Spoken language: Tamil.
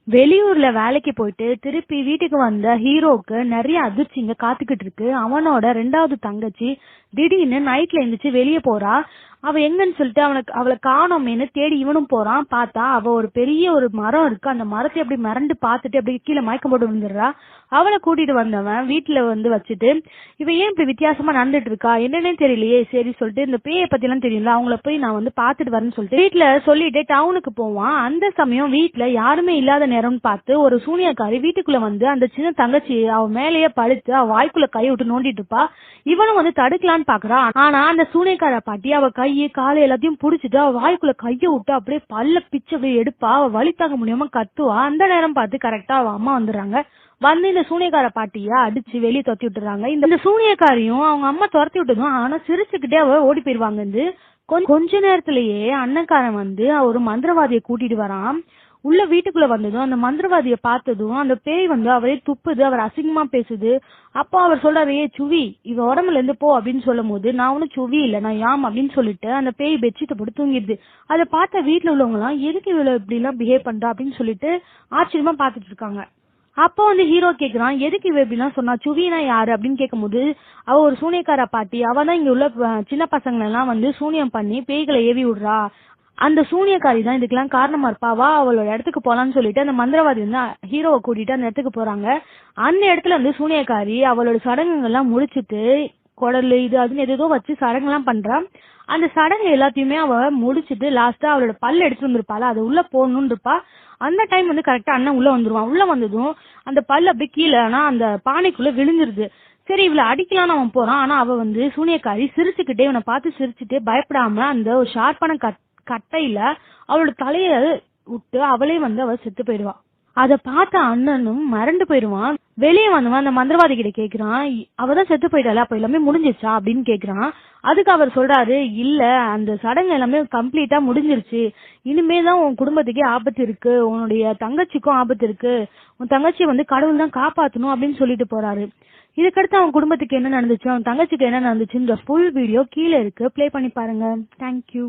வெளியூர்ல வேலைக்கு போயிட்டு திருப்பி வீட்டுக்கு வந்த ஹீரோக்கு நிறைய அதிர்ச்சிங்க காத்துக்கிட்டு இருக்கு. அவனோட 2வது தங்கச்சி திடீர்னு நைட்ல எந்திரிச்சு வெளியே போறா. அவ எங்கன்னு சொல்லிட்டு அவளை காணோமேன்னு தேடி இவனும் போறான். பார்த்தா அவ ஒரு பெரிய ஒரு மரம் இருக்கு. அந்த மரத்தை அப்படி மிரண்டு பார்த்துட்டு அப்படி கீழே மயக்கம் போட்டு விழுந்துடுறா. அவளை கூட்டிட்டு வந்தவன் வீட்டுல வச்சுட்டு இவ ஏன் இப்படி வித்தியாசமா நடந்துட்டு இருக்கா என்னன்னே தெரியலையே. சரி சொல்லிட்டு இந்த பேயை பத்தி எல்லாம் தெரியல, அவங்கள போய் நான் பாத்துட்டு வரேன்னு சொல்லிட்டு வீட்டுல சொல்லிட்டு டவுனுக்கு போவான். அந்த சமயம் வீட்டுல யாருமே இல்லாத நேரம்னு பார்த்து ஒரு சூனியக்காரி வீட்டுக்குள்ள வந்து அந்த சின்ன தங்கச்சி அவ மேலேயே படுத்து அவ வாய்க்குள்ள கையை விட்டு நோண்டிட்டு இருப்பா. இவனும் தடுக்கலான்னு பாக்குறான். ஆனா அந்த சூனியக்கார பாட்டி அவ கையை காலை எல்லாத்தையும் புடிச்சிட்டு அவ வாய்க்குள்ள கையை விட்டு அப்படியே பல்ல பிச்சு அப்படியே எடுப்பா. அவ வலி தாங்க முடியாம கத்துவா. அந்த நேரம் பார்த்து கரெக்டா அவ அம்மா வந்துடுறாங்க. வந்து இந்த சூனியக்கார பாட்டிய அடிச்சு வெளியே துரத்தி விட்டுறாங்க. இந்த சூனியக்காரியும் அவங்க அம்மா துரத்தி விட்டதும் ஆனா சிரிச்சுக்கிட்டே அவ ஓடி போயிருவாங்க. கொஞ்ச நேரத்திலேயே அண்ணக்காரன் ஒரு மந்திரவாதியை கூட்டிட்டு வரான். உள்ள வீட்டுக்குள்ள வந்ததும் அந்த மந்திரவாதியை பார்த்ததும் அந்த பேய் அவரே துப்புது, அவர் அசிங்கமா பேசுது. அப்போ அவர் சொல்றாரு, ஏ சுவி இவ உடம்புல இருந்து போ அப்படின்னு சொல்லும் போது நான் ஒன்னும் சுவி இல்ல நான் யாம் அப்படின்னு சொல்லிட்டு அந்த பேய் பெட்ஷீட்டை போட்டு தூங்கிடுது. அதை பார்த்த வீட்டுல உள்ளவங்க எல்லாம் எதுக்கு இவ்வளவு இப்படி எல்லாம் பிஹேவ் பண்றா அப்படின்னு சொல்லிட்டு ஆச்சரியமா பாத்துட்டு இருக்காங்க. அப்போ ஹீரோ கேக்குறான், எதுக்கு இவ இப்படிலாம் சொன்னா, சுவினா யாரு அப்படின்னு கேட்கும் போது அவ ஒரு சூனியக்கார பாட்டி, அவதான் இங்க உள்ள சின்ன பசங்களை எல்லாம் சூனியம் பண்ணி பேய்களை ஏவி விடுறா. அந்த சூனியக்காரி தான் இதுக்கெல்லாம் காரணமா இருப்பாவா, அவளோட இடத்துக்கு போலான்னு சொல்லிட்டு அந்த மந்திரவாதி ஹீரோவை கூட்டிட்டு அந்த இடத்துக்கு போறாங்க. அந்த இடத்துல சூனியக்காரி அவளோட சடங்குகள்லாம் முடிச்சிட்டு குடல் இது அதுன்னு ஏதோ வச்சு சடங்கு எல்லாம் பண்றான். அந்த சடங்கு எல்லாத்தையுமே அவ முடிச்சிட்டு லாஸ்டா அவளோட பல்ல எடுத்து வந்திருப்பாள், அது உள்ள போகணும்னு இருப்பா. அந்த டைம் கரெக்டா அண்ணன் உள்ள வந்துருவான். உள்ள வந்ததும் அந்த பல்லு அப்படி கீழே ஆனா அந்த பானைக்குள்ள விழுந்துருது. சரி இவளை அடிக்கலான்னு அவன் போறான். ஆனா அவ சூனியக்காரி சிரிச்சுக்கிட்டே இவனை பார்த்து சிரிச்சுட்டே பயப்படாம அந்த ஒரு ஷார்ப்பான கட்டையில அவளோட தலைய விட்டு அவளே அவ செத்து போயிடுவா. அத பார்த்த அண்ணனும் மறண்டு போயிடுவான். வெளியே வந்தவன் அந்த மந்திரவாதி கிட்ட கேக்குறான், அவதான் செத்து போயிட்டாளா, அப்ப எல்லாமே முடிஞ்சிருச்சா அப்படின்னு கேக்குறான். அதுக்கு அவர் சொல்றாரு, இல்ல அந்த சடங்கு எல்லாமே கம்ப்ளீட்டா முடிஞ்சிருச்சு, இனிமேதான் உன் குடும்பத்துக்கே ஆபத்து இருக்கு, உன்னுடைய தங்கச்சிக்கும் ஆபத்து இருக்கு, உன் தங்கச்சி கடவுள் தான் காப்பாத்தணும் அப்படின்னு சொல்லிட்டு போறாரு. இதுக்கடுத்து அவன் குடும்பத்துக்கு என்ன நடந்துச்சு, அவன் தங்கச்சிக்கு என்ன நடந்துச்சு, இந்த ஃபுல் வீடியோ கீழே இருக்கு, பிளே பண்ணி பாருங்க. தேங்க்யூ.